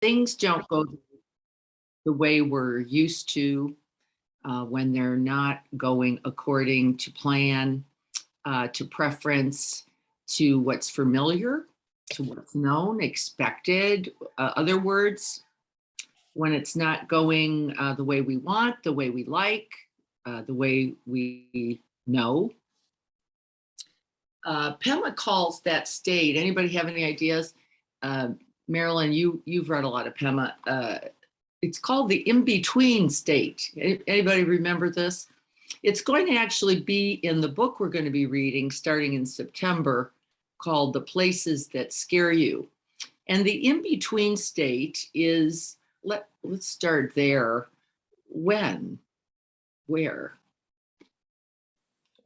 things don't go the way we're used to, when they're not going according to plan, to preference, to what's familiar, to what's known, expected, other words, when it's not going the way we want, the way we like, the way we know. Pema calls that state. Anybody have any ideas? Marilyn, you've read a lot of Pema. It's called the in-between state. Anybody remember this? It's going to actually be in the book we're going to be reading starting in September, called The Places That Scare You. And the in-between state is, let's start there. When? Where?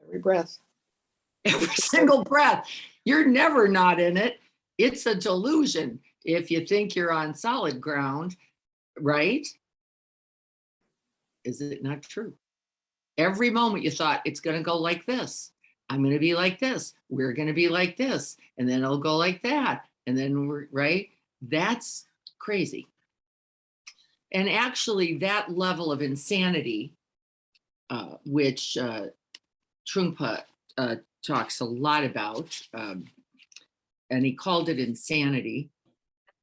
Every breath. Every single breath. You're never not in it. It's a delusion if you think you're on solid ground, right? Is it not true? Every moment you thought it's going to go like this. I'm going to be like this. We're going to be like this. And then it'll go like that. And then we're right. That's crazy. And actually, that level of insanity, which Trungpa talks a lot about, and he called it insanity.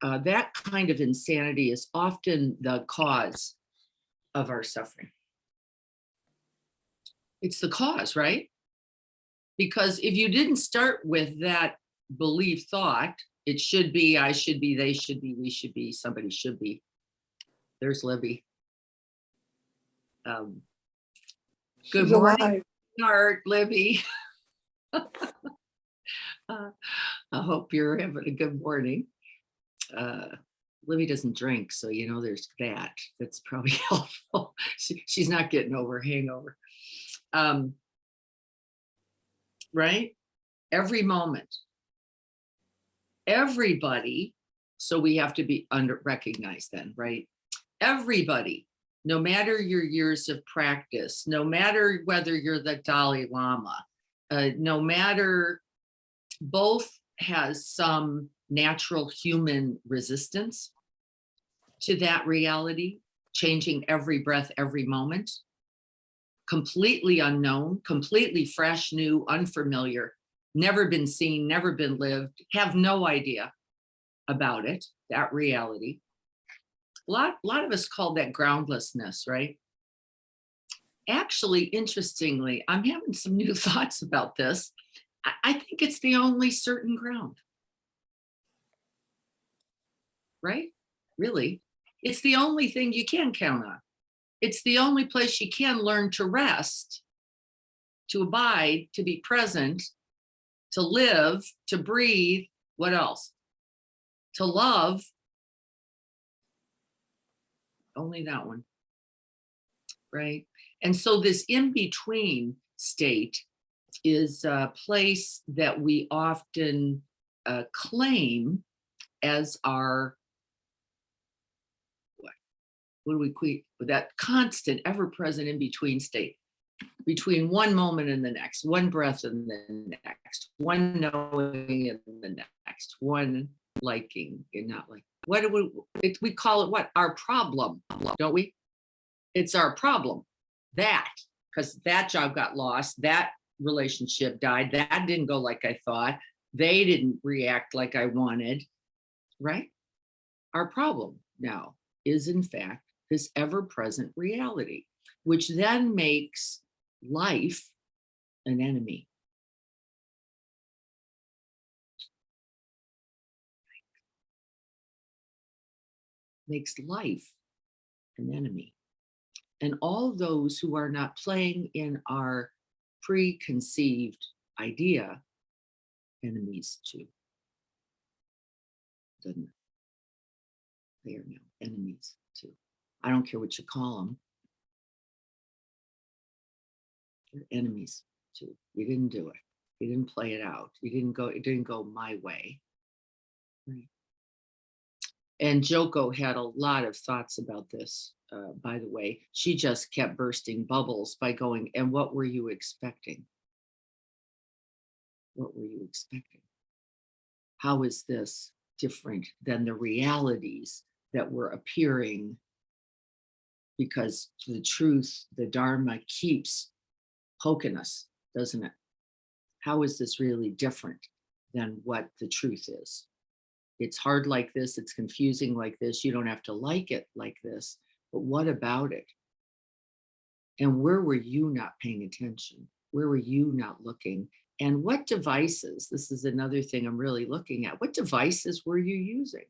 That kind of insanity is often the cause of our suffering. It's the cause, right? Because if you didn't start with that belief thought, it should be, I should be, they should be, we should be, somebody should be. There's Libby. Good morning, Art, Libby. I hope you're having a good morning. Libby doesn't drink, so there's that. That's probably helpful. She's not getting over a hangover. Right? Every moment. Everybody, so we have to be recognized then, right? Everybody, no matter your years of practice, no matter whether you're the Dalai Lama, no matter, both has some natural human resistance to that reality, changing every breath, every moment, completely unknown, completely fresh, new, unfamiliar, never been seen, never been lived, have no idea about it, that reality. A lot of us call that groundlessness, right? Actually, interestingly, I'm having some new thoughts about this. I think it's the only certain ground. Right? Really? It's the only thing you can count on. It's the only place you can learn to rest, to abide, to be present, to live, to breathe. What else? To love. Only that one. Right? And so this in-between state is a place that we often claim as our, what do we quit with that constant, ever-present in-between state, between one moment and the next, one breath and the next, one knowing and the next, one liking and not like. What do we call it? What? Our problem, don't we? It's our problem. That, because that job got lost, that relationship died, that didn't go like I thought, they didn't react like I wanted, right? Our problem now is, in fact, this ever-present reality, which then makes life an enemy. Makes life an enemy. And all those who are not playing in our preconceived idea, enemies too. Doesn't it? They are now enemies too. I don't care what you call them. They're enemies too. You didn't do it. You didn't play it out. It didn't go my way. Right. And Joko had a lot of thoughts about this, by the way. She just kept bursting bubbles by going, and what were you expecting? What were you expecting? How is this different than the realities that we're appearing, because the truth, the Dharma keeps poking us, doesn't it? How is this really different than what the truth is? It's hard like this, it's confusing like this, you don't have to like it like this, but what about it? And where were you not paying attention? Where were you not looking? And what devices, this is another thing I'm really looking at, what devices were you using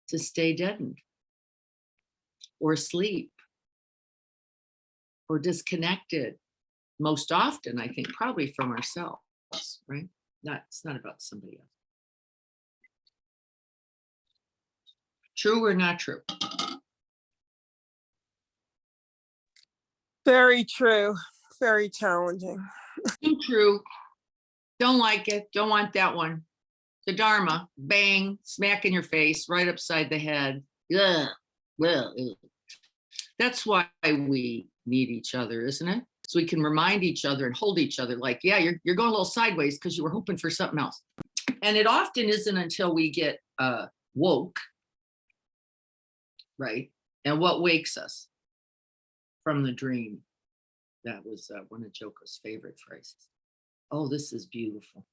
to stay deadened or asleep or disconnected? Most often, I think, probably from ourselves, right? It's not about somebody else. True or not true? Very true. Very challenging. Too true. Don't like it. Don't want that one. The Dharma, bang, smack in your face, right upside the head. Ugh. Well, that's why we need each other, isn't it? So we can remind each other and hold each other like, yeah, you're going a little sideways because you were hoping for something else. And it often isn't until we get woke, right? And what wakes us from the dream? That was one of Joko's favorite phrases. Oh, this is beautiful.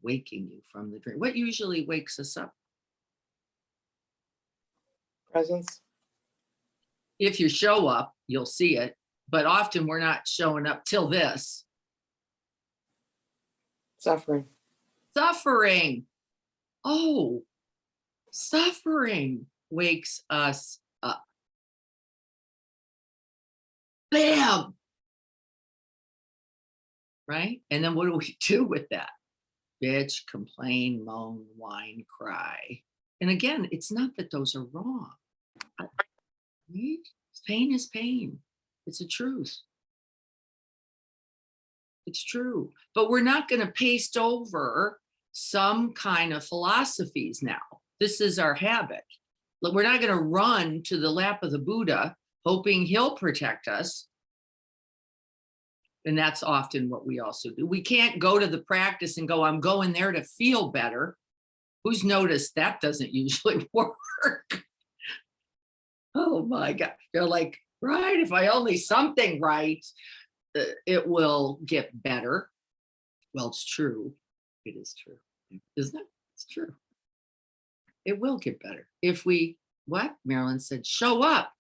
Waking you from the dream. What usually wakes us up? Presence. If you show up, you'll see it. But often we're not showing up till this. Suffering. Suffering. Oh, suffering wakes us up. Bam. Right? And then what do we do with that? Bitch, complain, moan, whine, cry. And again, it's not that those are wrong. Right? Pain is pain. It's a truth. It's true. But we're not going to paste over some kind of philosophies now. This is our habit. We're not going to run to the lap of the Buddha hoping he'll protect us. And that's often what we also do. We can't go to the practice and go, I'm going there to feel better. Who's noticed that doesn't usually work? Oh my God. They're like, right, if I only something right, it will get better. Well, it's true. It is true. Isn't it? It's true. It will get better. If we, what Marilyn said, show up,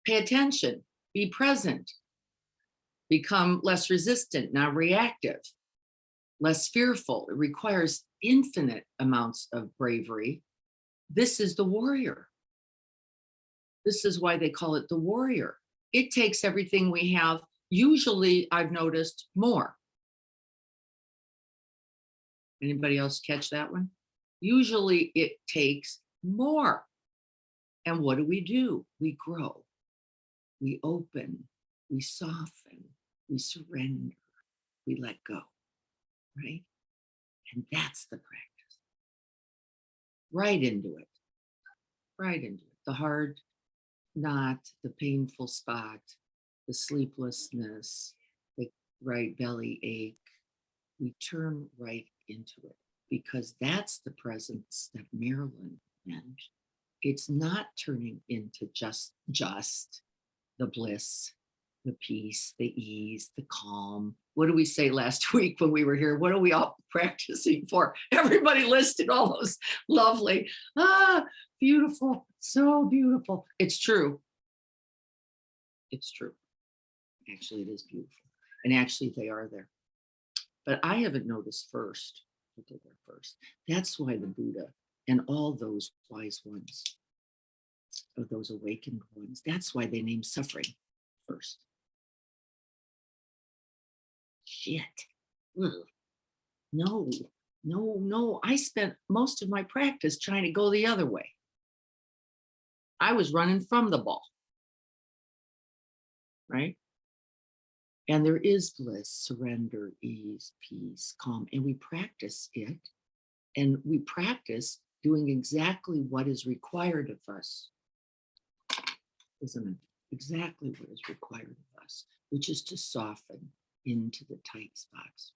pay attention, be present, become less resistant, not reactive, less fearful. It requires infinite amounts of bravery. This is the warrior. This is why they call it the warrior. It takes everything we have. Usually, I've noticed more. Anybody else catch that one? Usually, it takes more. And what do? We grow. We open. We soften. We surrender. We let go. Right? And that's the practice. Right into it. Right into it. The hard knot, the painful spot, the sleeplessness, the right belly ache. We turn right into it because that's the presence that Marilyn meant. It's not turning into just the bliss, the peace, the ease, the calm. What did we say last week when we were here? What are we all practicing for? Everybody listed all those lovely, beautiful, so beautiful. It's true. It's true. Actually, it is beautiful. And actually, they are there. But I haven't noticed first that they're there first. That's why the Buddha and all those wise ones, or those awakened ones, that's why they name suffering first. Shit. Ugh. No. I spent most of my practice trying to go the other way. I was running from the ball. Right? And there is bliss, surrender, ease, peace, calm, and we practice it. And we practice doing exactly what is required of us, isn't it? Exactly what is required of us, which is to soften into the tight spots,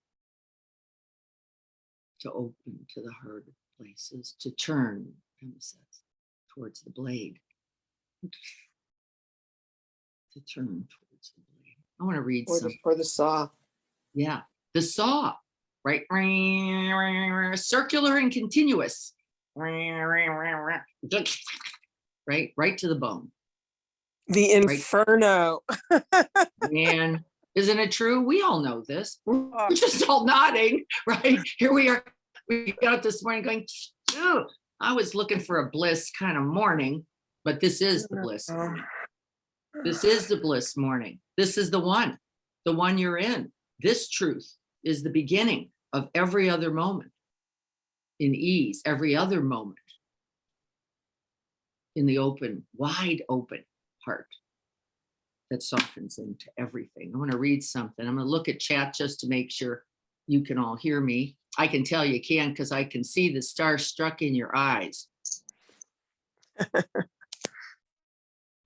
to open to the hard places, to turn, Emma says, towards the blade. To turn towards the blade. I want to read Or some. or the saw. Yeah, the saw, right? Circular and continuous. Right, right to the bone. The inferno. And isn't it true? We all know this. We're Oh, just all nodding, right? Here we are. We got up this morning going, "Ew, I was looking for a bliss kind of morning, but this is the bliss. This is the bliss morning. This is the one you're in. This truth is the beginning of every other moment in ease, every other moment in the open, wide open heart that softens into everything. I want to read something. I'm going to look at chat just to make sure you can all hear me. I can tell you can because I can see the stars struck in your eyes.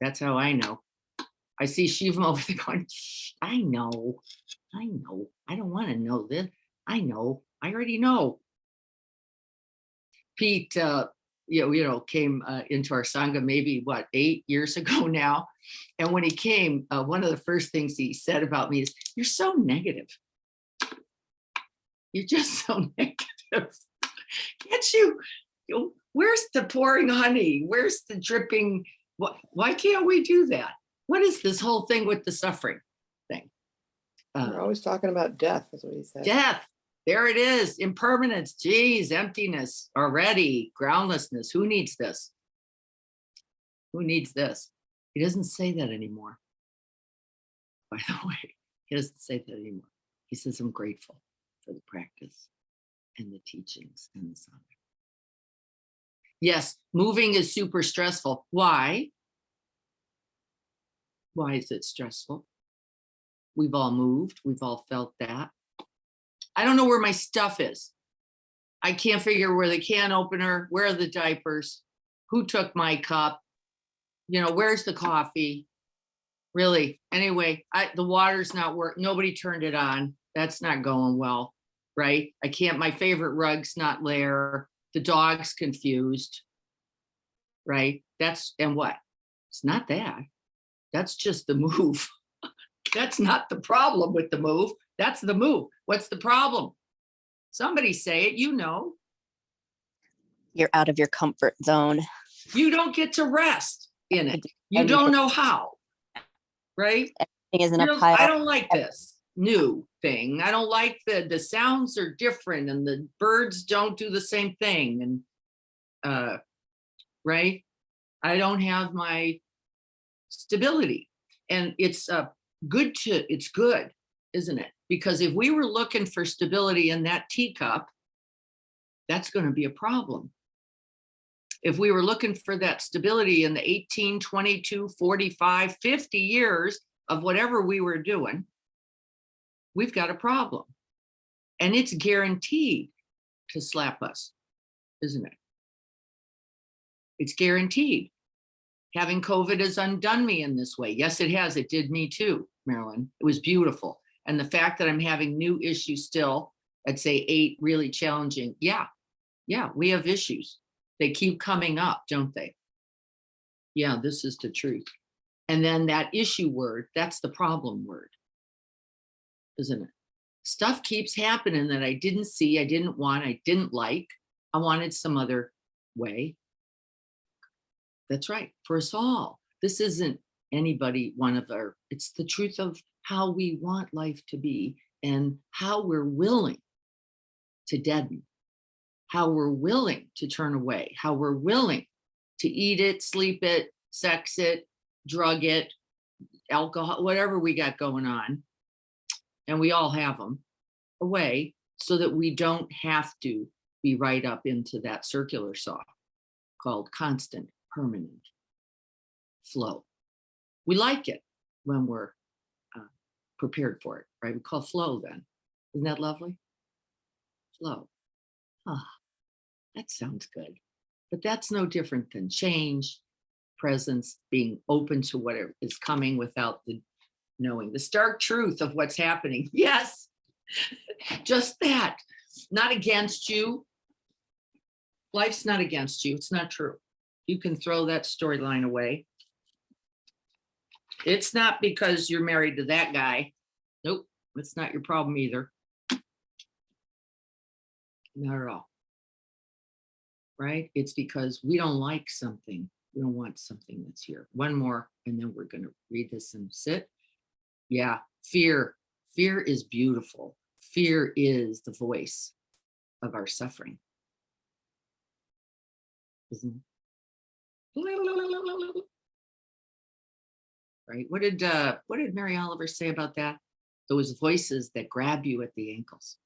That's how I know. I see Shivam over there going, I know. I don't want to know this. I know. I already know. Pete, came into our Sangha maybe 8 years ago now. And when he came, one of the first things he said about me is, you're so negative. You're just so negative. Can't you, where's the pouring honey? Where's the dripping? Why can't we do that? What is this whole thing with the suffering thing? We're always talking about death, is what he said. Death. There it is. Impermanence. Geez, emptiness already. Groundlessness. Who needs this? Who needs this? He doesn't say that anymore. By the way, he doesn't say that anymore. He says, I'm grateful for the practice and the teachings and the Sangha. Yes, moving is super stressful. Why? Why is it stressful? We've all moved. We've all felt that. I don't know where my stuff is. I can't figure where the can opener, where are the diapers, who took my cup, where's the coffee? Really, anyway, the water's not working. Nobody turned it on. That's not going well, right? I can't, my favorite rug's not there. The dog's confused, right? And what? It's not that. That's just the move. That's not the problem with the move. That's the move. What's the problem? Somebody say it, You're out of your comfort zone. You don't get to rest in it. You don't know how, right? Everything is in a pile. I don't like this new thing. I don't like the sounds are different and the birds don't do the same thing. And right? I don't have my stability. And it's good, isn't it? Because if we were looking for stability in that teacup, that's going to be a problem. If we were looking for that stability in the 18, 22, 45, 50 years of whatever we were doing, we've got a problem. And it's guaranteed to slap us, isn't it? It's guaranteed. Having COVID has undone me in this way. Yes, it has. It did me too, Marilyn. It was beautiful. And the fact that I'm having new issues still, I'd say 8 really challenging. Yeah, we have issues. They keep coming up, don't they? Yeah, this is the truth. And then that issue word, that's the problem word, isn't it? Stuff keeps happening that I didn't see, I didn't want, I didn't like. I wanted some other way. That's right, for us all. This isn't anybody, it's the truth of how we want life to be and how we're willing to deaden, how we're willing to turn away, how we're willing to eat it, sleep it, sex it, drug it, alcohol, whatever we got going on, and we all have them, away so that we don't have to be right up into that circular saw called constant, permanent flow. We like it when we're prepared for it, right? We call flow then. Isn't that lovely? Flow. Ah, that sounds good. But that's no different than change, presence, being open to what is coming without the knowing the stark truth of what's happening. Yes, just that. Not against you. Life's not against you. It's not true. You can throw that storyline away. It's not because you're married to that guy. Nope, it's not your problem either. Not at all. Right? It's because we don't like something. We don't want something that's here. One more, and then we're going to read this and sit. Yeah, fear. Fear is beautiful. Fear is the voice of our suffering. Isn't it? Right? What did Mary Oliver say about that? Those voices that grab you at the ankles.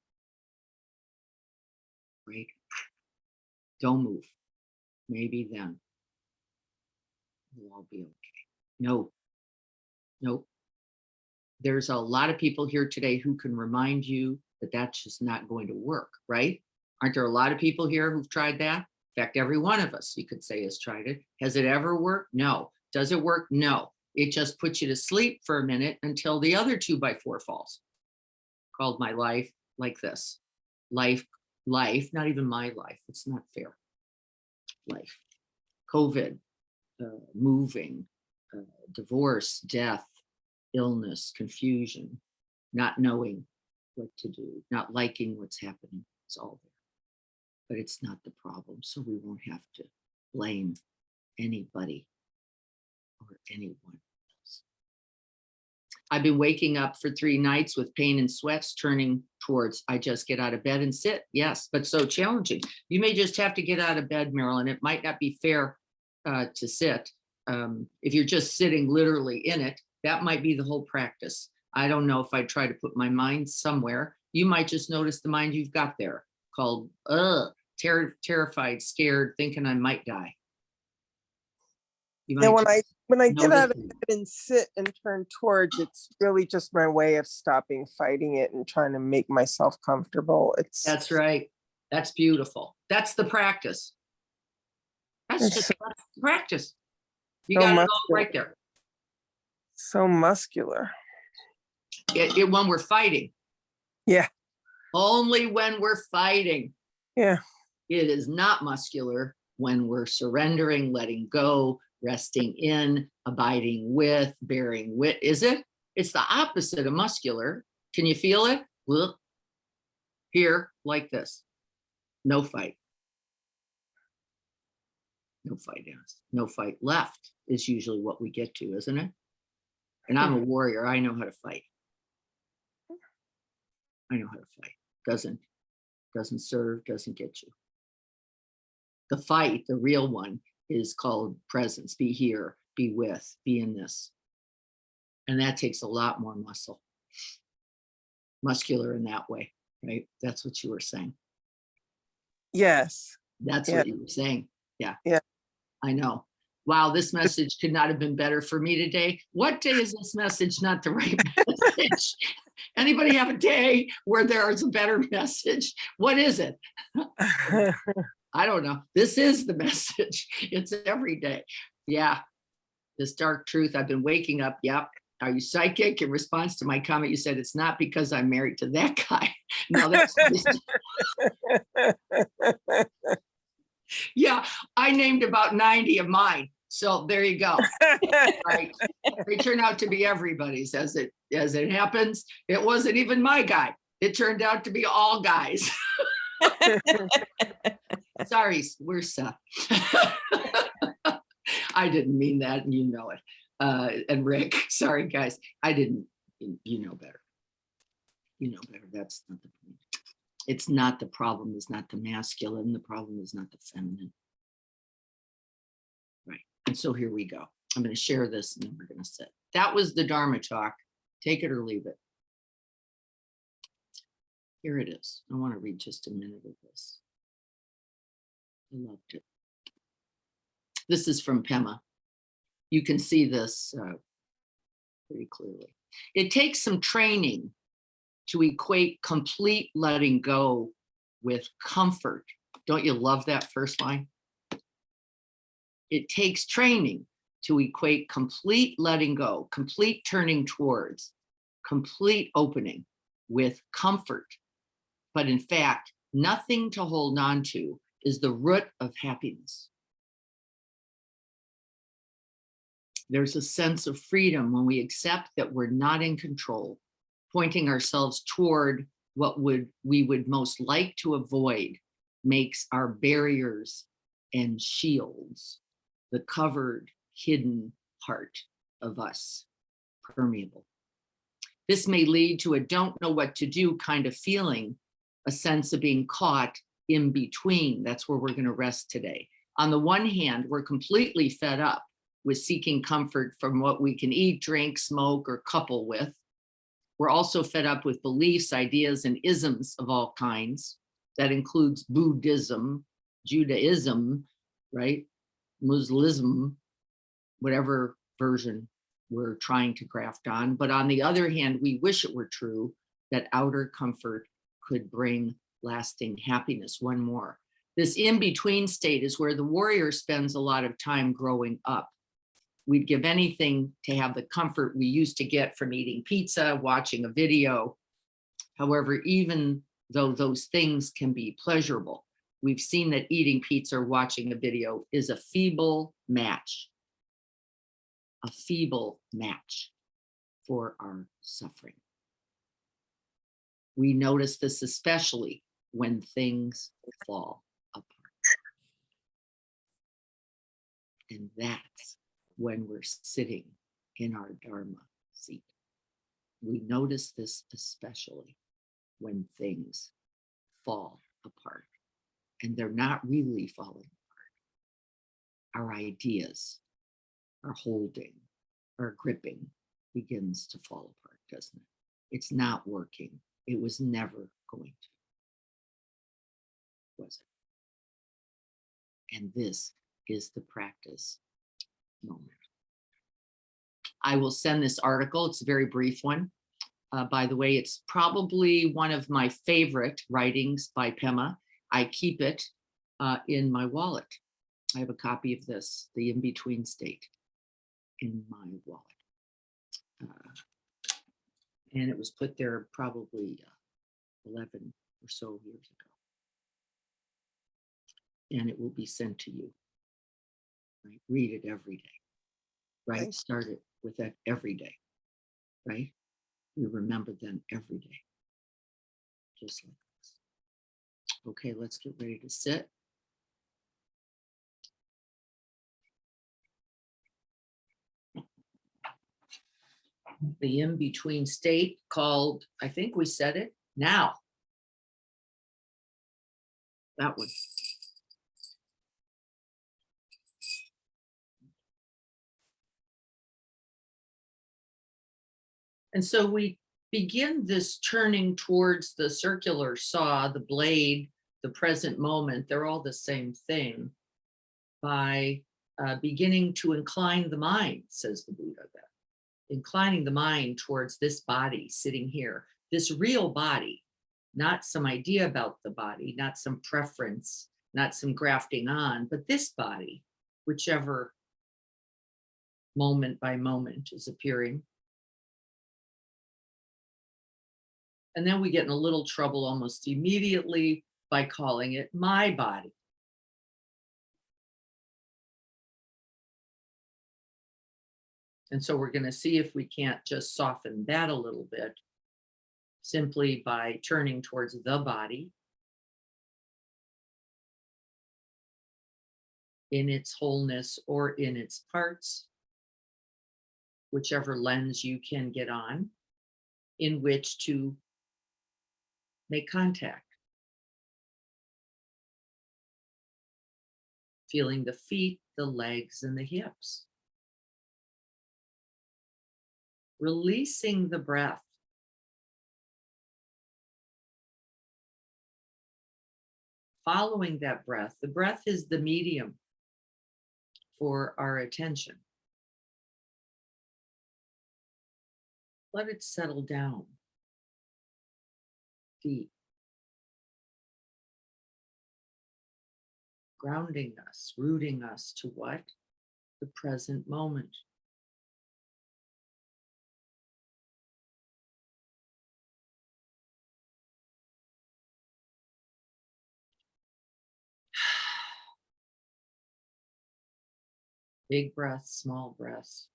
Right? Don't move. Maybe then we'll all be okay. No, nope. There's a lot of people here today who can remind you that that's just not going to work, right? Aren't there a lot of people here who've tried that? In fact, every one of us, you could say, has tried it. Has it ever worked? No. Does it work? No. It just puts you to sleep for a minute until the other 2x4 falls. Called my life like this. Life, not even my life. It's not fair. Life. COVID, moving, divorce, death, illness, confusion, not knowing what to do, not liking what's happening. It's all there. But it's not the problem. So we won't have to blame anybody or anyone else. I've been waking up for 3 nights with pain and sweats turning towards I just get out of bed and sit. Yes, but so challenging. You may just have to get out of bed, Marilyn. It might not be fair to sit. If you're just sitting literally in it, that might be the whole practice. I don't know if I try to put my mind somewhere. You might just notice the mind you've got there called terrified, scared, thinking I might die. You Yeah, might when I get notice out of it. bed and sit and turn towards, it's really just my way of stopping fighting it and trying to make myself comfortable. That's right. That's beautiful. That's the practice. That's It's just that's the practice. You so got it all muscular. right there. so muscular. When we're fighting. Yeah. Only when we're fighting. Yeah. It is not muscular when we're surrendering, letting go, resting in, abiding with, bearing with. Is it? It's the opposite of muscular. Can you feel it? Look. Here, like this. No fight. No fight, yes. No fight left is usually what we get to, isn't it? And I'm a warrior. I know how to fight. I know how to fight. Doesn't serve, doesn't get you. The fight, the real one, is called presence. Be here, be with, be in this. And that takes a lot more muscle. Muscular in that way, right? That's what you were saying. Yes. That's Yeah. what you were saying. Yeah. Yeah. I know. Wow, this message could not have been better for me today. What day is this message not the right message? Anybody have a day where there is a better message? What is it? I don't know. This is the message. It's every day. Yeah. This dark truth. I've been waking up. Yep. Are you psychic? In response to my comment, you said it's not because I'm married to that guy. No, that's yeah. I named about 90 of mine. So there you go. Right. They turn out to be everybody's as it happens. It wasn't even my guy. It turned out to be all guys. Sorry, we're Seth. I didn't mean that, and you know it. And Rick, sorry guys, I didn't. You know better. You know better. That's not the point. It's not the problem. Is not the masculine. The problem is not the feminine. Right. And so here we go. I'm going to share this, and then we're going to sit. That was the Dharma talk. Take it or leave it. Here it is. I want to read just a minute of this. I loved it. This is from Pema. You can see this pretty clearly. It takes some training to equate complete letting go with comfort. Don't you love that first line? It takes training to equate complete letting go, complete turning towards, complete opening with comfort. But in fact, nothing to hold on to is the root of happiness. There's a sense of freedom when we accept that we're not in control, pointing ourselves toward what we would most like to avoid makes our barriers and shields, the covered, hidden part of us, permeable. This may lead to a don't know what to do kind of feeling, a sense of being caught in between. That's where we're going to rest today. On the one hand, we're completely fed up with seeking comfort from what we can eat, drink, smoke, or couple with. We're also fed up with beliefs, ideas, and isms of all kinds. That includes Buddhism, Judaism, right? Muslim, whatever version we're trying to graft on. But on the other hand, we wish it were true that outer comfort could bring lasting happiness. One more. This in-between state is where the warrior spends a lot of time growing up. We'd give anything to have the comfort we used to get from eating pizza, watching a video. However, even though those things can be pleasurable, we've seen that eating pizza or watching a video is a feeble match for our suffering. We notice this especially when things fall apart. And that's when we're sitting in our Dharma seat. We notice this especially when things fall apart. And they're not really falling apart. Our ideas, our holding, our gripping begins to fall apart, doesn't it? It's not working. It was never going to, was it? And this is the practice moment. I will send this article. It's a very brief one. By the way, it's probably one of my favorite writings by Pema. I keep it in my wallet. I have a copy of this, The In-Between State, in my wallet. And it was put there probably 11 or so years ago. And it will be sent to you. Right? Read it every day. Right? Okay. Start it with that every day. Right? We remember them every day. Just like this. Okay, let's get ready to sit. The in-between state called, I think we said it, now. That one. And so we begin this turning towards the circular saw, the blade, the present moment. They're all the same thing by beginning to incline the mind, says the Buddha. That inclining the mind towards this body sitting here, this real body, not some idea about the body, not some preference, not some grafting on, but this body, whichever moment by moment is appearing. And then we get in a little trouble almost immediately by calling it my body. And so we're going to see if we can't just soften that a little bit simply by turning towards the body in its wholeness or in its parts, whichever lens you can get on, in which to make contact. Feeling the feet, the legs, and the hips. Releasing the breath. Following that breath. The breath is the medium for our attention. Let it settle down. Feet. Grounding us, rooting us to what? The present moment. Big breaths, small breaths.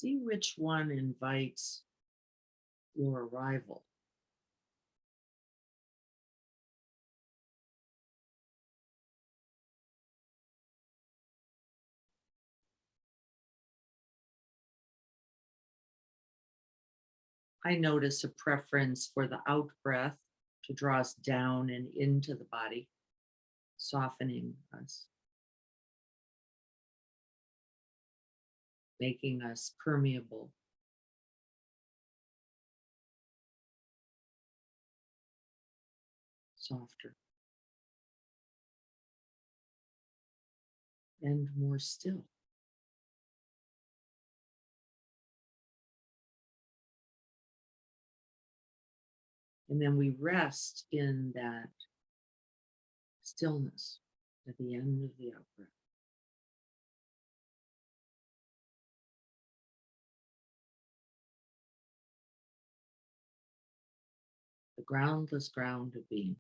See which one invites your arrival. I notice a preference for the out breath to draw us down and into the body, softening us, making us permeable. Softer and more still. And then we rest in that stillness at the end of the out breath. The groundless ground of being.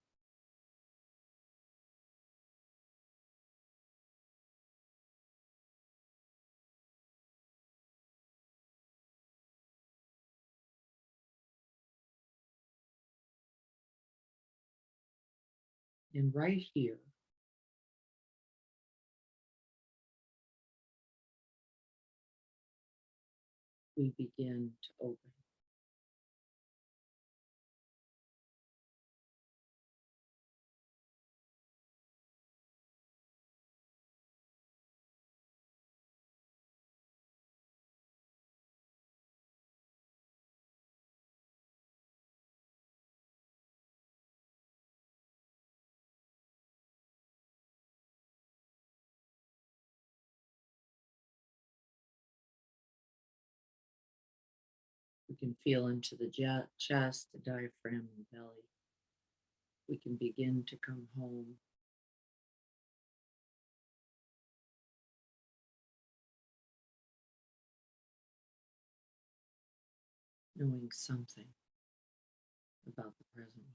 And right here, we begin to open. We can feel into the chest, the diaphragm, and belly. We can begin to come home. Knowing something about the present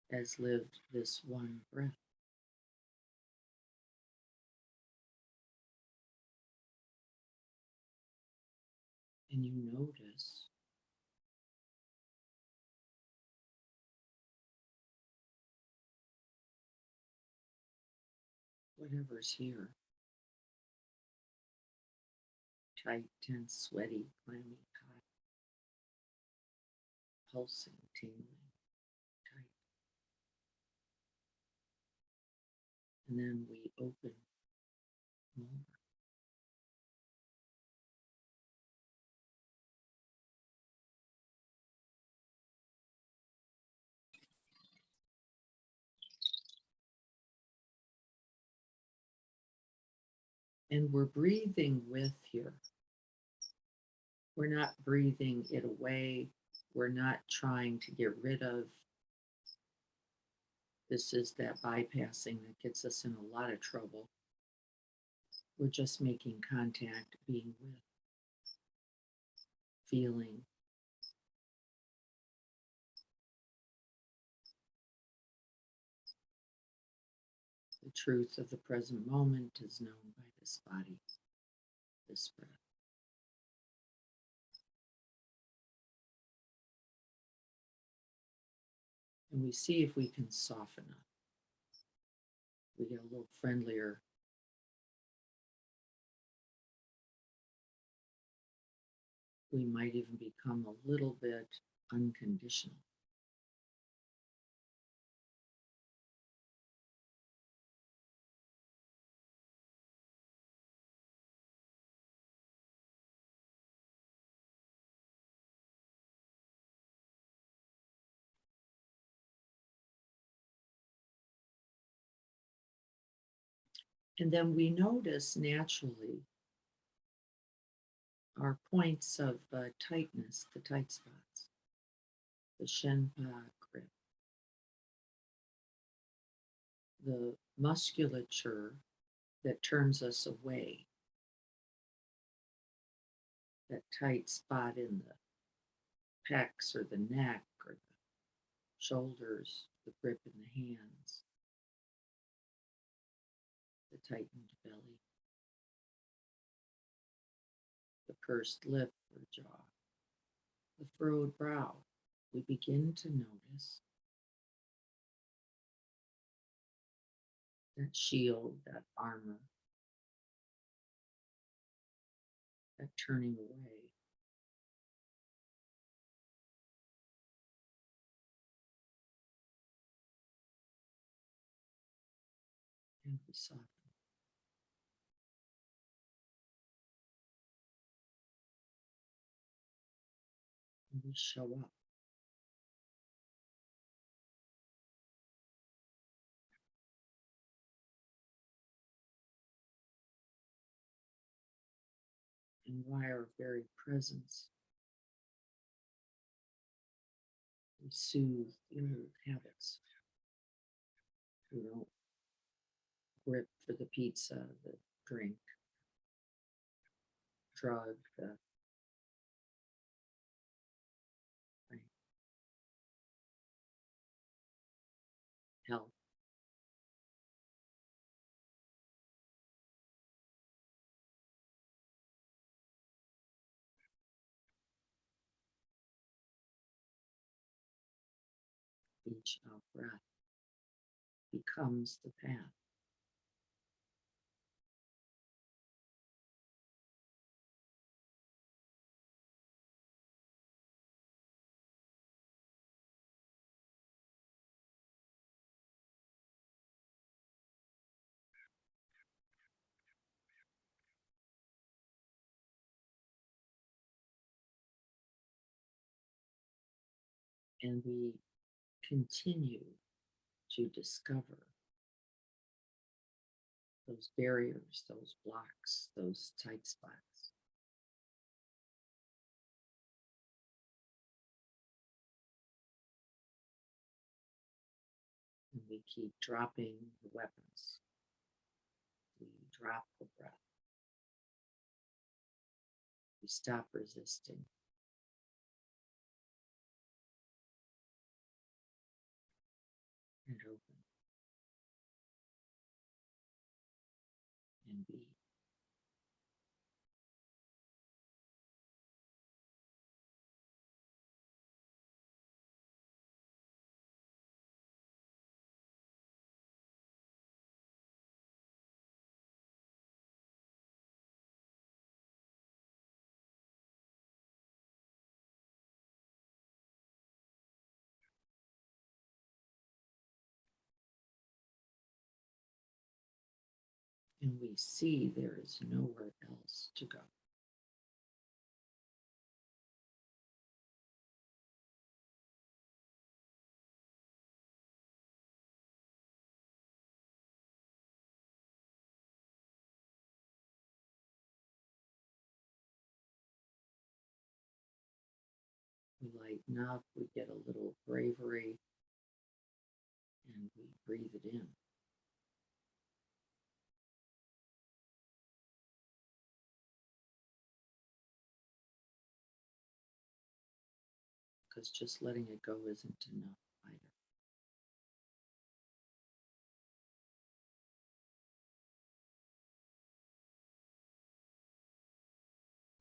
moment. As lived this one breath. And you notice whatever's here. Tight, tense, sweaty, clammy, hot, pulsing, tingling, tight. And then we open more. And we're breathing with here. We're not breathing it away. We're not trying to get rid of. This is that bypassing that gets us in a lot of trouble. We're just making contact, being with, feeling. The truth of the present moment is known by this body, this breath. And we see if we can soften up. We get a little friendlier. We might even become a little bit unconditional. And then we notice naturally our points of tightness, the tight spots, the Shenpa grip, the musculature that turns us away, that tight spot in the pecs or the neck or the shoulders, the grip in the hands, the tightened belly. pursed lip or jaw, the furrowed brow, we begin to notice that shield, that armor, that turning away. And we soften. And we show up. And by our very presence, we soothe the old habits. We don't grip for the pizza, the drink, drug, the health. Each out breath becomes the path. And we continue to discover those barriers, those blocks, those tight spots. And we keep dropping the weapons. We drop the breath. We stop resisting. And open. And be. And we see there is nowhere else to go. We lighten up, we get a little bravery, and we breathe it in. Because just letting it go isn't enough either.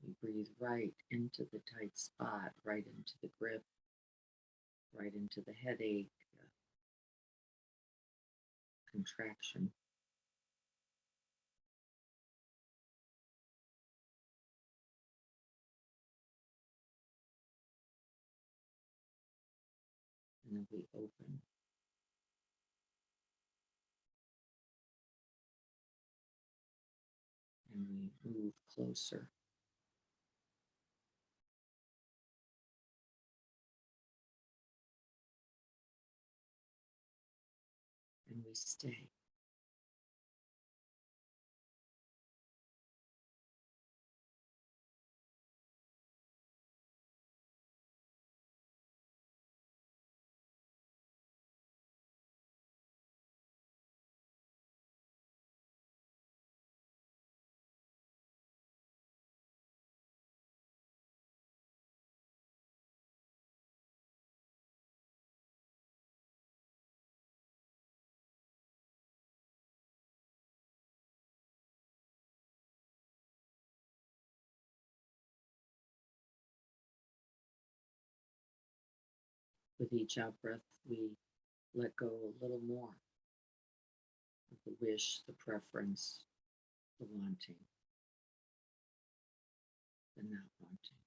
We breathe right into the tight spot, right into the grip, right into the headache, contraction. And then we open. And we move closer. And we stay. With each out breath, we let go a little more of the wish, the preference, the wanting, the not wanting.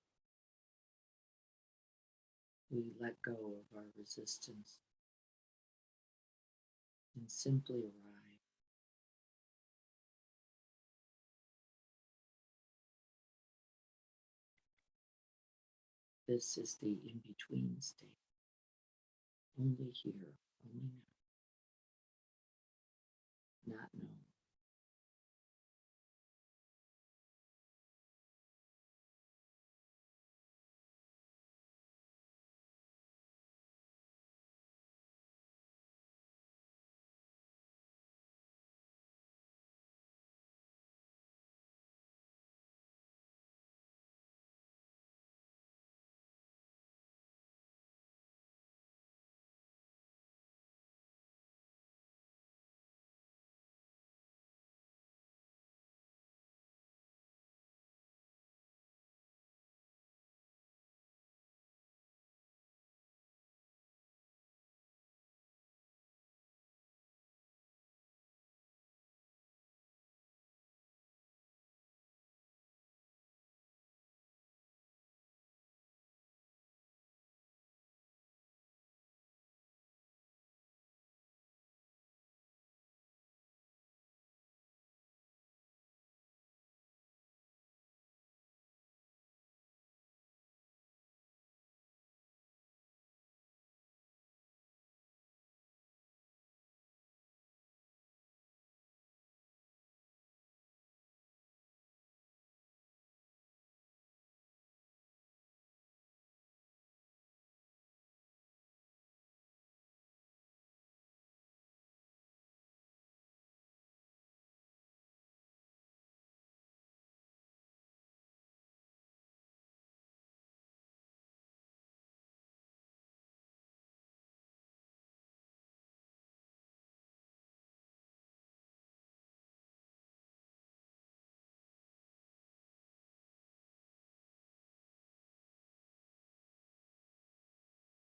We let go of our resistance and simply arrive. This is the in-between state. Only here, only now. Not known.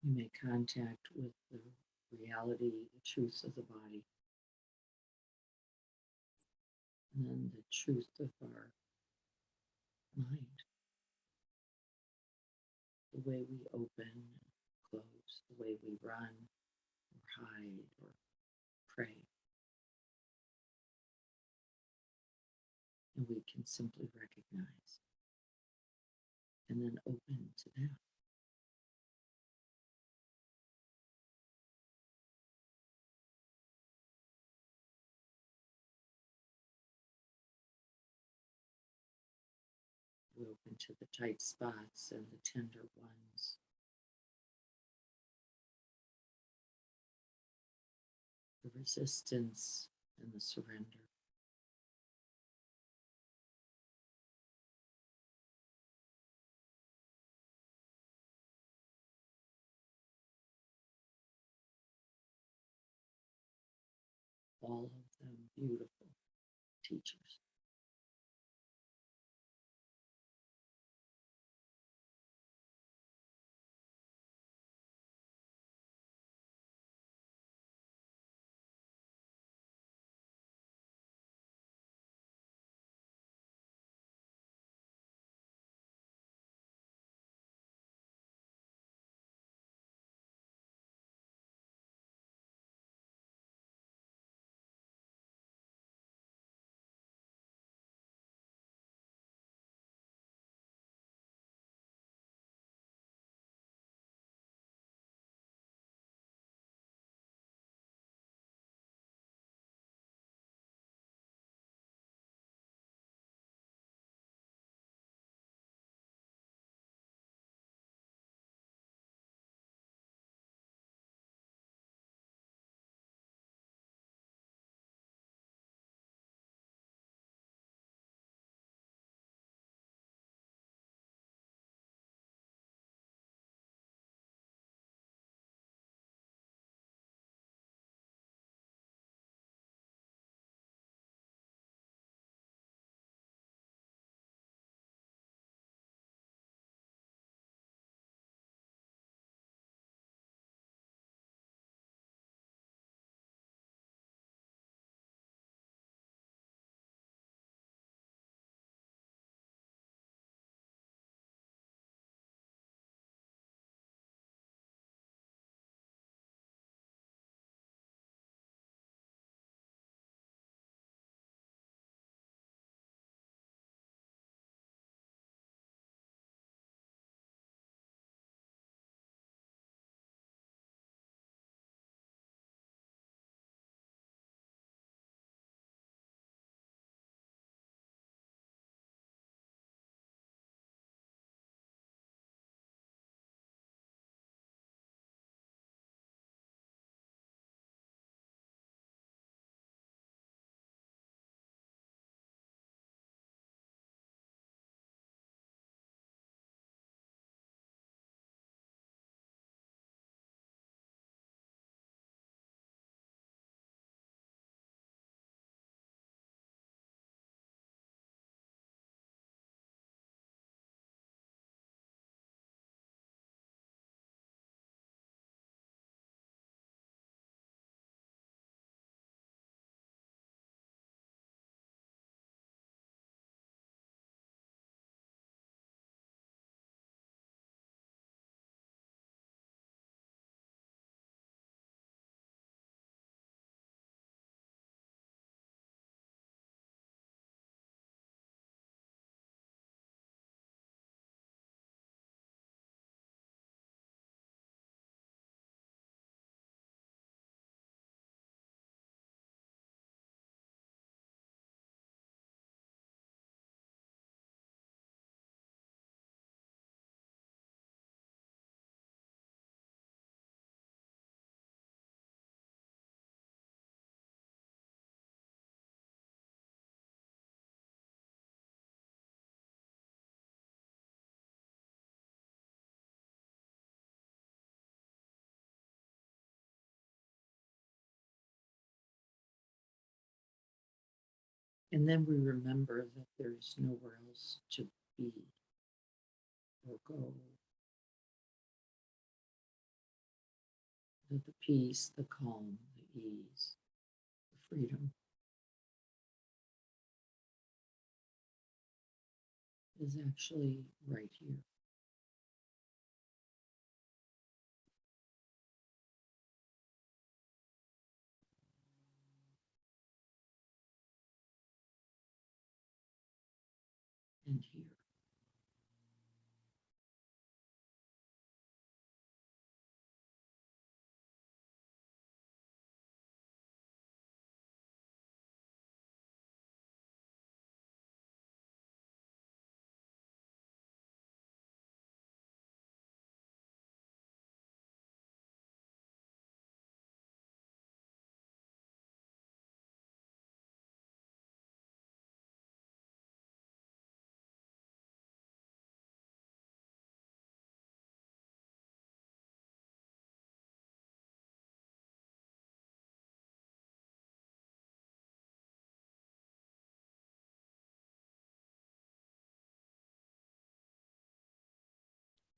We make contact with the reality, the truth of the body, and then the truth of our mind, the way we open and close, the way we run or hide or pray. And we can simply recognize and then open to that. We open to the tight spots and the tender ones. The resistance and the surrender. All of them beautiful teachers. And then we remember that there's nowhere else to be or go. That the peace, the calm, the ease, the freedom is actually right here. And here.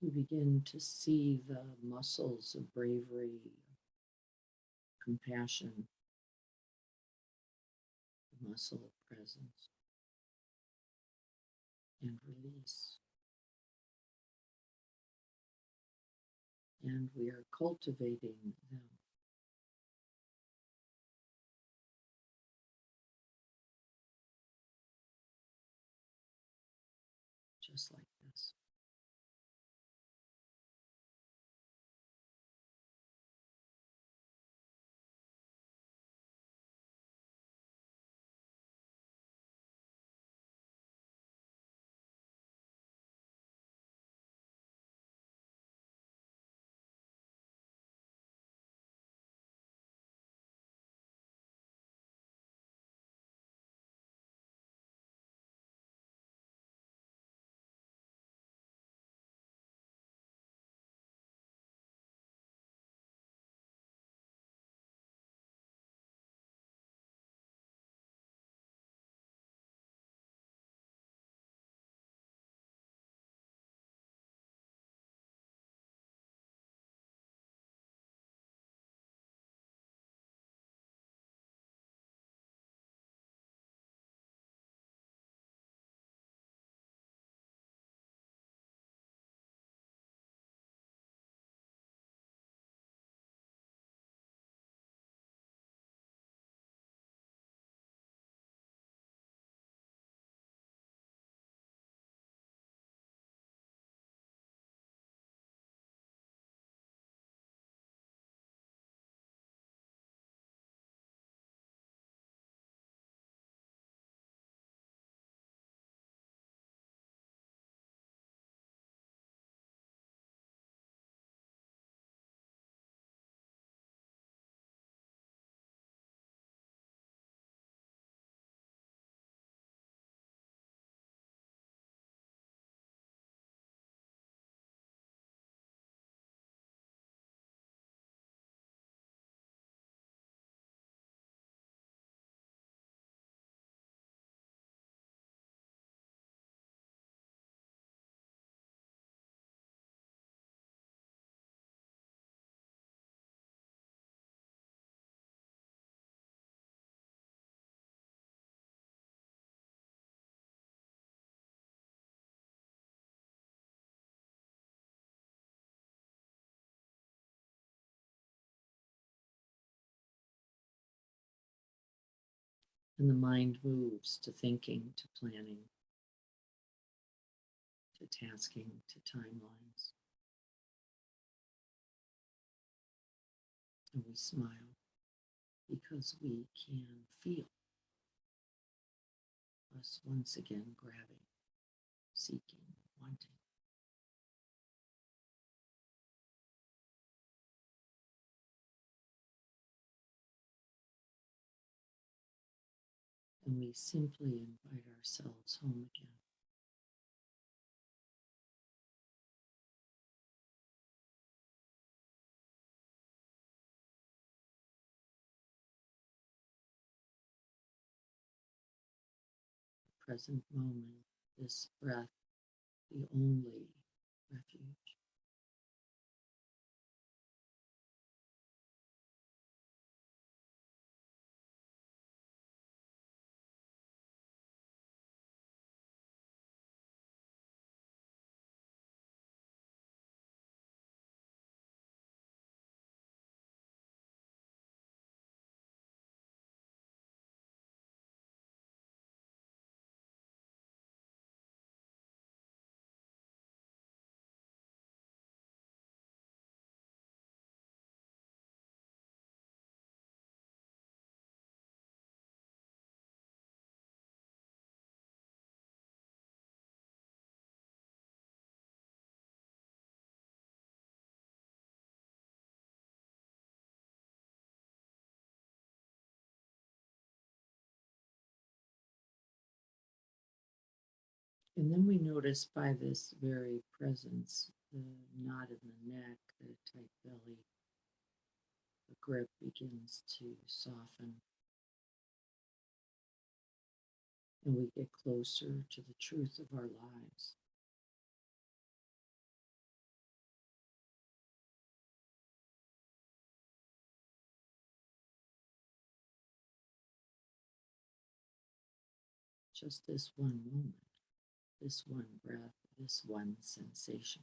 You begin to see the muscles of bravery, compassion, the muscle of presence and release. And we are cultivating them. Just like this. And the mind moves to thinking, to planning, to tasking, to timelines. And we smile because we can feel us once again grabbing, seeking, wanting. And we simply invite ourselves home again. present moment, this breath, the only refuge. And then we notice by this very presence, the knot in the neck, the tight belly, the grip begins to soften. And we get closer to the truth of our lives. Just this one moment, this one breath, this one sensation.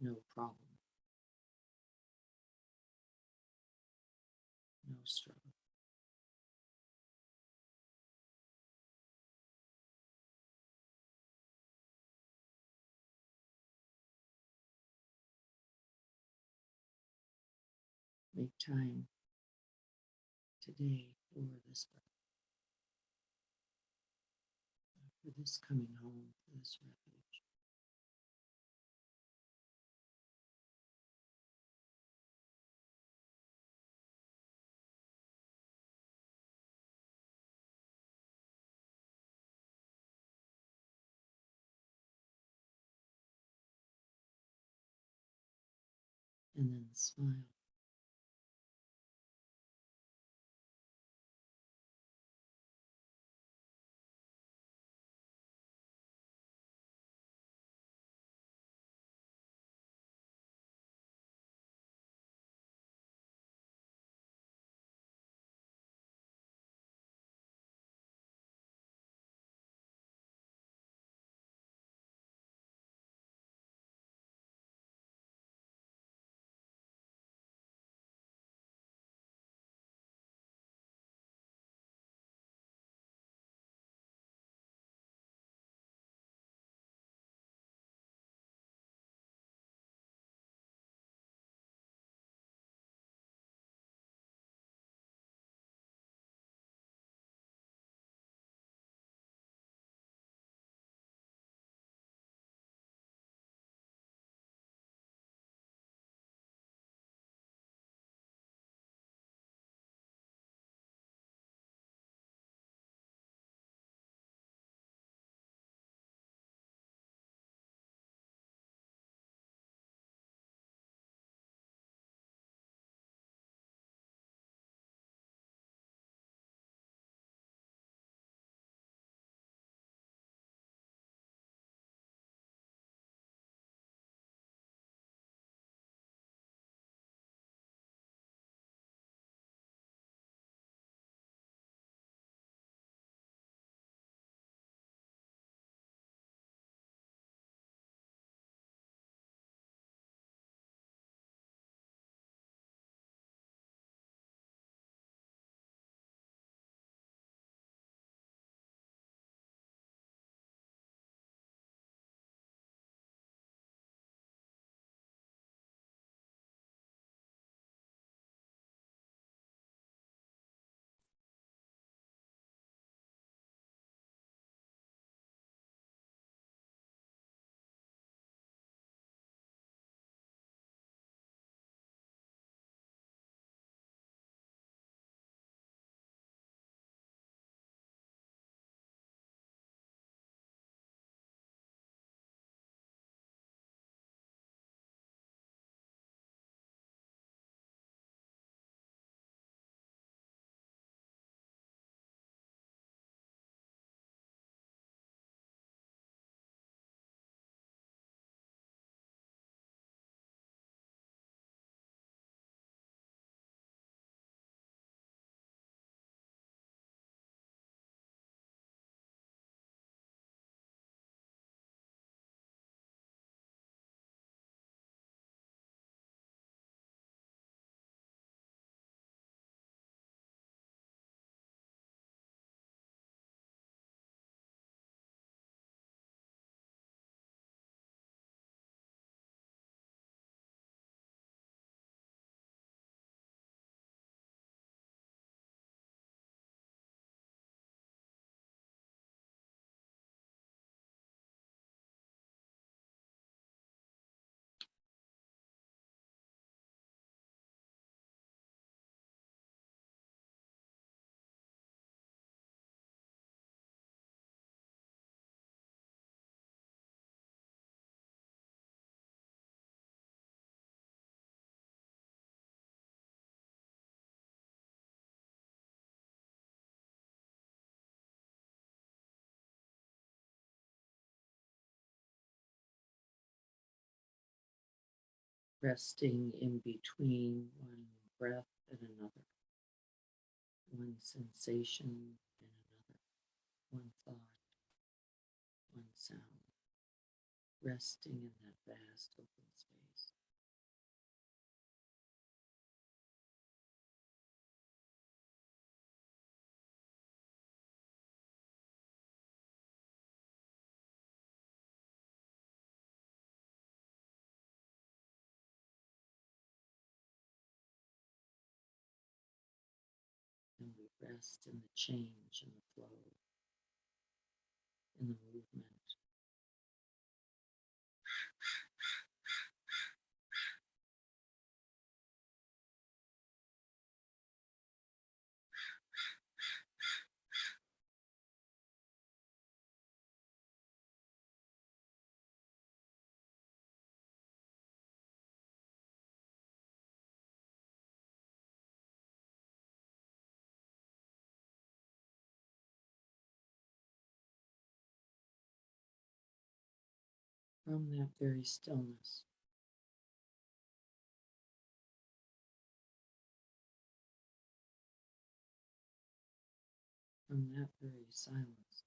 No problem, no struggle. Make time today for this breath, for this coming home, for this refuge. And then smile. resting in between one breath and another, one sensation and another, one thought, one sound, resting in that vast open space. And we rest in the change and the flow, in the movement. From that very stillness, from that very silence,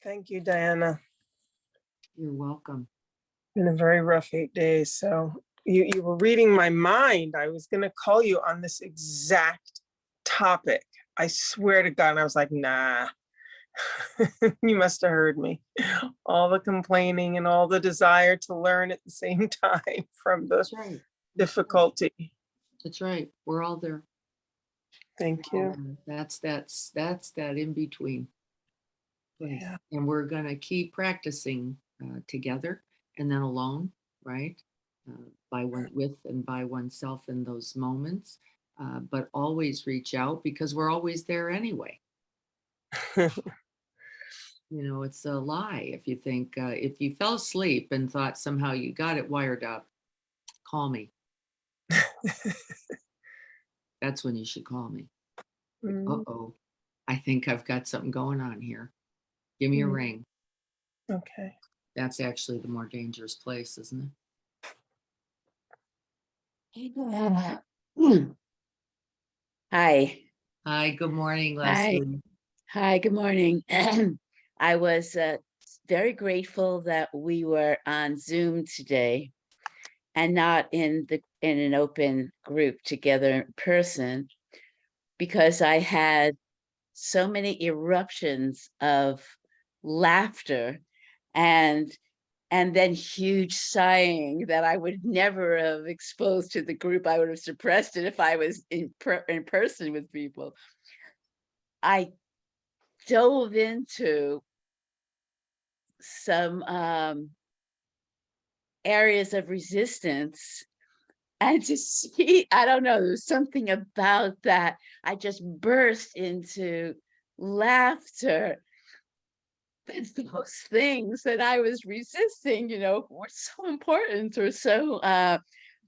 Thank you, Diana. you're welcome. Been a very rough 8 days. So you were reading my mind. I was going to call you on this exact topic. I swear to God, I was like, nah. You must have heard me. All the complaining and all the desire to learn at the same time from the That's right. difficulty. That's right. We're all there. Thank you. That's that in between place. Yeah. And we're gonna keep practicing together and then alone, right? By one with and by oneself in those moments, but always reach out because we're always there anyway. You know, it's a lie if you think if you fell asleep and thought somehow you got it wired up, call me. That's when you should call me. Mm, Uh-oh, I think I've got something going on here. Give me a Mm. ring. Okay. That's actually the more dangerous place, isn't Hi. it? Hi, good morning, Hi. Leslie. Hi, good morning. I was very grateful that we were on Zoom today and not in an open group together in person, because I had so many eruptions of laughter and then huge sighing that I would never have exposed to the group. I would have suppressed it if I was in person with people. I dove into some areas of resistance, and to see, I don't know, there's something about that. I just burst into laughter. And those things that I was resisting, were so important, or so that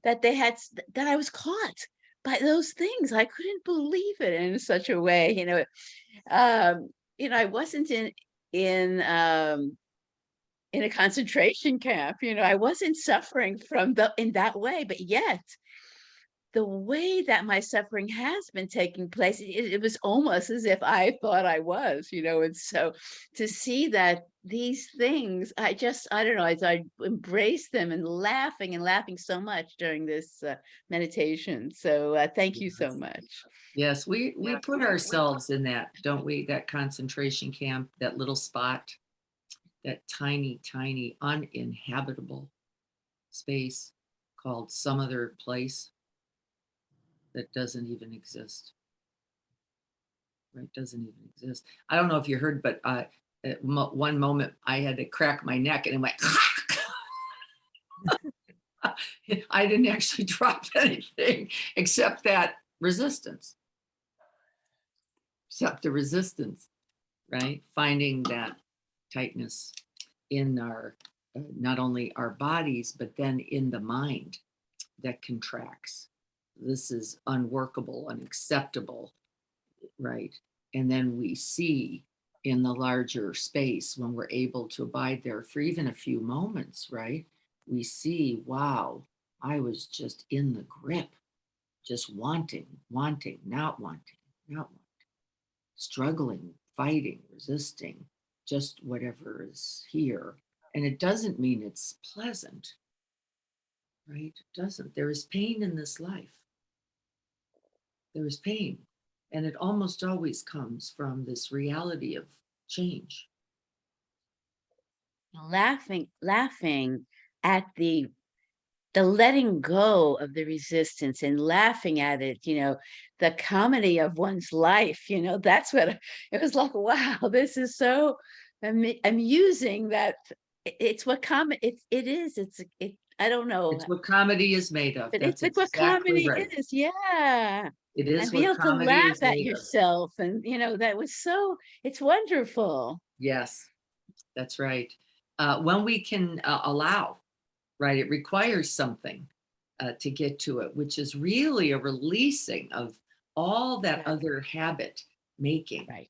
that I was caught by those things. I couldn't believe it in such a way, I wasn't in a concentration camp, I wasn't suffering in that way, but yet the way that my suffering has been taking place, it was almost as if I thought I was, and so to see that these things, I don't know, as I embrace them and laughing so much during this meditation. So thank you so much. Yes, we put ourselves in that, don't we? That concentration camp, that little spot, that tiny, tiny, uninhabitable space called some other place that doesn't even exist. Right? Doesn't even exist. I don't know if you heard, but at one moment I had to crack my neck and it went. I didn't actually drop anything except that resistance. Except the resistance, right? Finding that tightness in our, not only our bodies, but then in the mind that contracts. This is unworkable, unacceptable, right? And then we see in the larger space, when we're able to abide there for even a few moments, right? We see, wow, I was just in the grip, just wanting, not wanting, struggling, fighting, resisting, just whatever is here. And it doesn't mean it's pleasant, right? It doesn't. There is pain in this life. There is pain. And it almost always comes from this reality of change. Laughing at the letting go of the resistance and laughing at it, the comedy of one's life, that's what it was like. Wow, this is so amusing that it's what it is. I don't know. It's what comedy is made of. But That's it's like what exactly comedy right. is, yeah. It And is be what able to comedy laugh is at made of. yourself, and that was it's wonderful. Yes, that's right. When we can allow, right, it requires something to get to it, which is really a releasing of all that Right. other habit making, Right.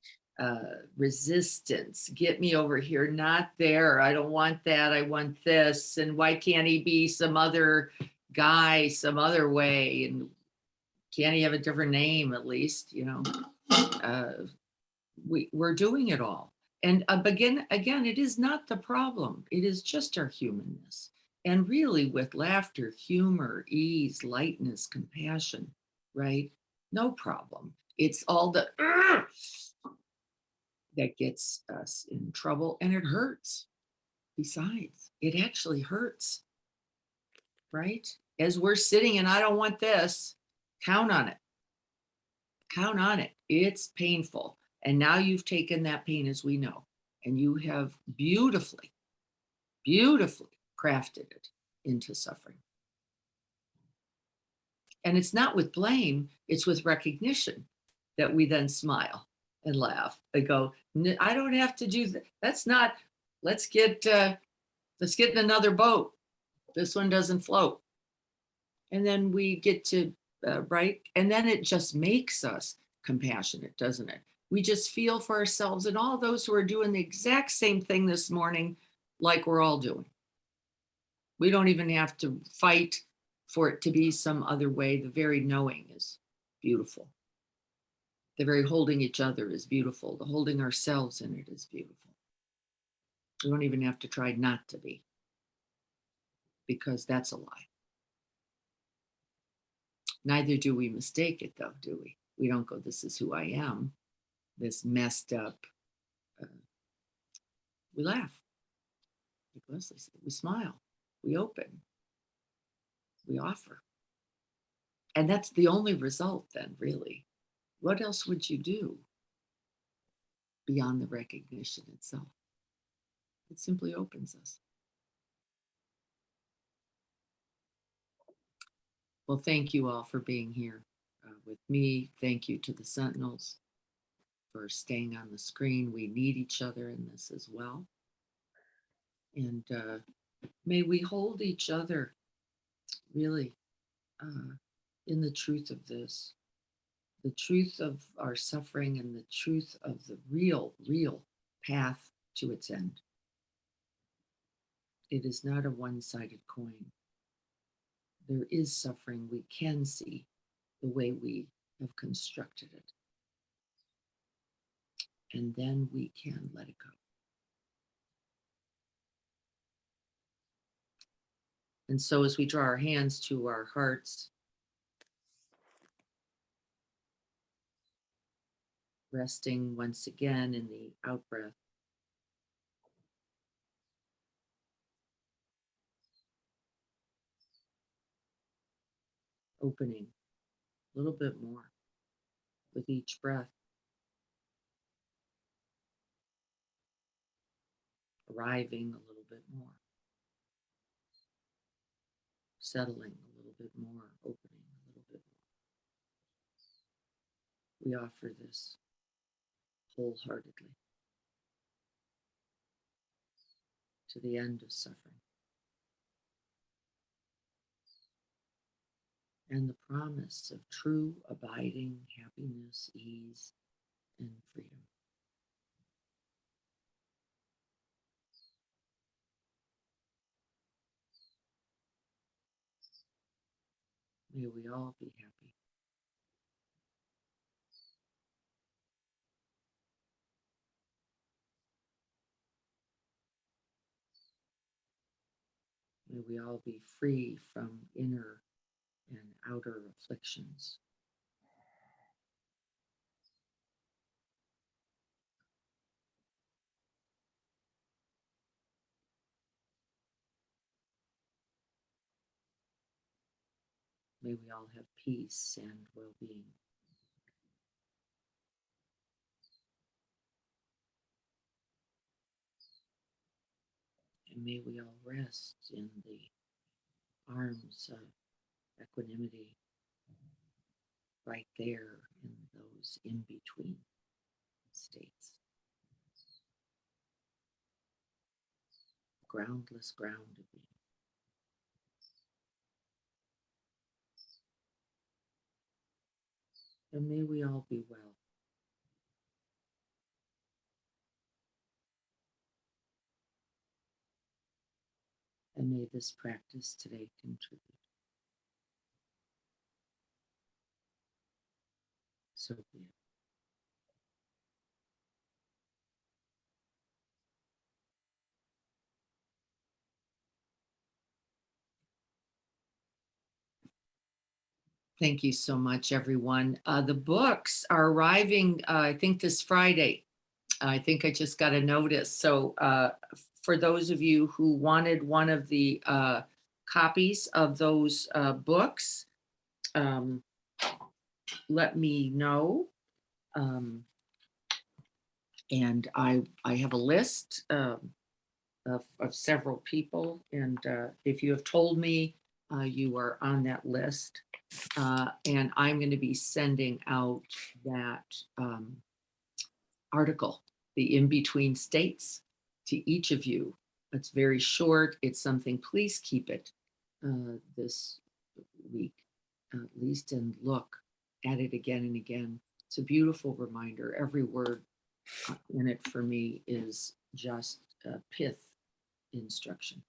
resistance. Get me over here, not there. I don't want that. I want this. And why can't he be some other guy, some other way? And can't he have a different name at least? We're doing it all. And again, it is not the problem. It is just our humanness. And really, with laughter, humor, ease, lightness, compassion, right? No problem. It's all the that gets us in trouble, and it hurts. Besides, it actually hurts, right? As we're sitting and I don't want this, count on it. Count on it. It's painful. And now you've taken that pain, as we know, and you have beautifully crafted it into suffering. And it's not with blame, it's with recognition that we then smile and laugh and go, I don't have to do that. That's not, let's get in another boat. This one doesn't float. And then we get to, right? And then it just makes us compassionate, doesn't it? We just feel for ourselves and all those who are doing the exact same thing this morning, like we're all doing. We don't even have to fight for it to be some other way. The very knowing is beautiful. The very holding each other is beautiful. The holding ourselves in it is beautiful. We don't even have to try not to be, because that's a lie. Neither do we mistake it, though, do we? We don't go, this is who I am, this messed up. We laugh. Like Leslie said, we smile, we open, we offer. And that's the only result then, really. What else would you do beyond the recognition itself? It simply opens us. Well, thank you all for being here with me. Thank you to the Sentinels for staying on the screen. We need each other in this as well. And may we hold each other really in the truth of this, the truth of our suffering and the truth of the real path to its end. It is not a one-sided coin. There is suffering we can see the way we have constructed it. And then we can let it go. And so as we draw our hands to our hearts, resting once again in the out breath, opening a little bit more with each breath, arriving a little bit more, settling a little bit more, opening a little bit more. We offer this wholeheartedly to the end of suffering and the promise of true abiding happiness, ease, and freedom. May we all be happy. May we all be free from inner and outer afflictions. May we all have peace and well-being. And may we all rest in the arms of equanimity, right there in those in-between states. Groundless ground of being. And may we all be well. And may this practice today contribute. So be it. Thank you so much, everyone. The books are arriving, I think, this Friday. I think I just got a notice. So for those of you who wanted one of the copies of those books, let me know. And I have a list of several people. And if you have told me you are on that list, and I'm going to be sending out that article, the In-Between States, to each of you. It's very short. It's something, please keep it this week, at least, and look at it again and again. It's a beautiful reminder. Every word in it for me is just a pith instruction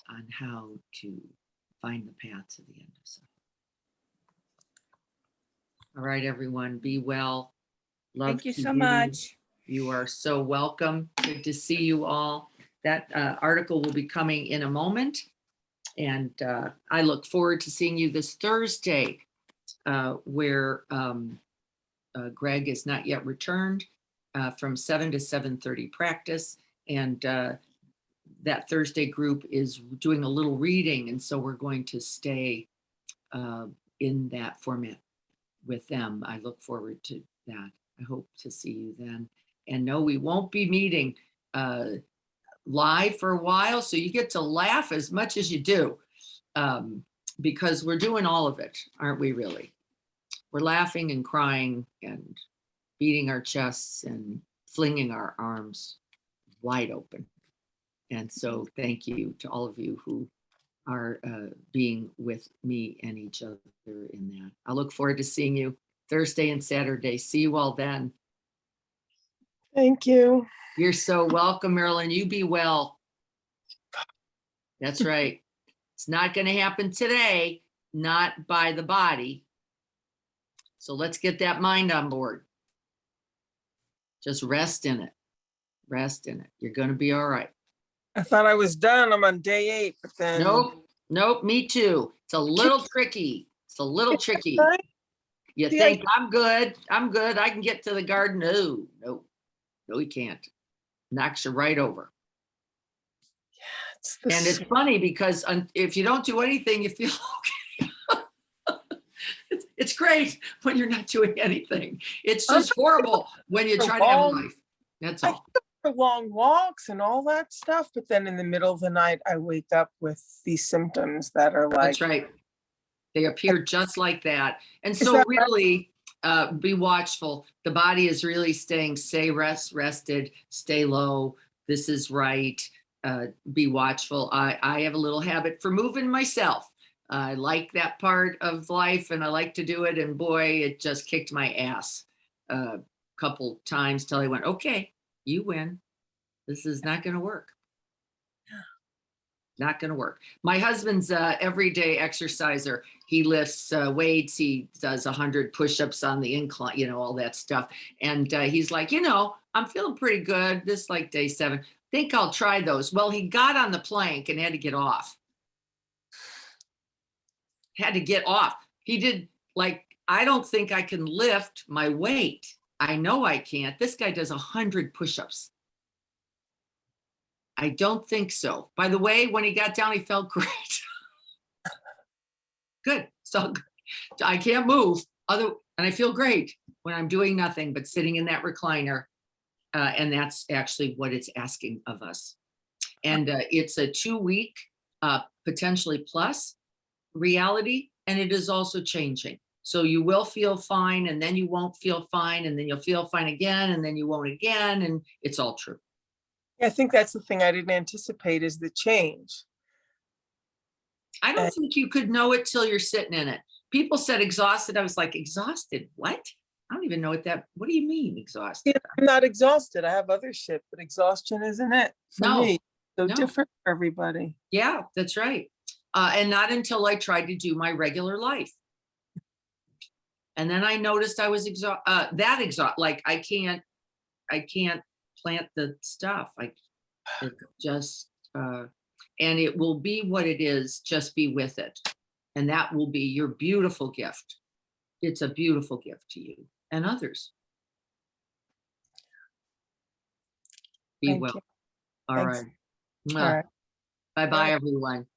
on how to find the path to the end of suffering. All right, everyone, be well. Love Thank you to so much. You are so welcome. Good to see you all. That article will be coming in a moment. And I look forward to seeing you this Thursday, where Greg is not yet returned, from 7 to 7:30 practice. And that Thursday group is doing a little reading. And so we're going to stay in that format with them. I look forward to that. I hope to see you then. And no, we won't be meeting live for a while, so you get to laugh as much as you do, because we're doing all of it, aren't we really? We're laughing and crying and beating our chests and flinging our arms wide open. And so thank you to all of you who are being with me and each other in that. I look forward to seeing you Thursday and Saturday. See you all then. Thank you. You're so welcome, Marilyn. You be well. That's right. It's not going to happen today, not by the body. So let's get that mind on board. Just rest in it. Rest in it. You're going to be all right. I thought I was done. I'm on day 8, but then. Nope, me too. It's a little tricky. It's a little tricky. Right? You See, think I'm good, I can get to the garden. No, you can't. Knocks you right over. It's the And it's funny because if you don't do anything, you feel okay. It's great when you're not doing anything. It's just horrible when you try to have a life. That's I all. for long walks and all that stuff, but then in the middle of the night, I wake up with these symptoms that are like, That's right. They appear just like that. And Is so that right? really be watchful. The body is really staying, stay rested, stay low. This is right. Be watchful. I have a little habit for moving myself. I like that part of life and I like to do it. And boy, it just kicked my ass a couple times till I went, okay, you win. This is not going to work. Not going to work. My husband's everyday exerciser. He lifts weights. He does 100 push-ups on the incline, all that stuff. And he's like, I'm feeling pretty good. This is like day 7. Think I'll try those. Well, he got on the plank and had to get off. Had to get off. He did I don't think I can lift my weight. I know I can't. This guy does 100 push-ups. I don't think so. By the way, when he got down, he felt great. Good. So I can't move. And I feel great when I'm doing nothing but sitting in that recliner. And that's actually what it's asking of us. And it's a 2-week, potentially plus reality. And it is also changing. So you will feel fine and then you won't feel fine and then you'll feel fine again and then you won't again. And it's all true. I think that's the thing I didn't anticipate is the change. I don't think you could know it till you're sitting in it. People said exhausted. I was like, exhausted? What? I don't even know what do you mean exhausted? I'm not exhausted. I have other shit, but exhaustion isn't it for No, me. So no. different for everybody. Yeah, that's right. And not until I tried to do my regular life. And then I noticed I was exhausted. Like I can't plant the stuff. And it will be what it is. Just be with it. And that will be your beautiful gift. It's a beautiful gift to you and others. Be Thank well. you. All Thanks. right. All right. Bye-bye, everyone.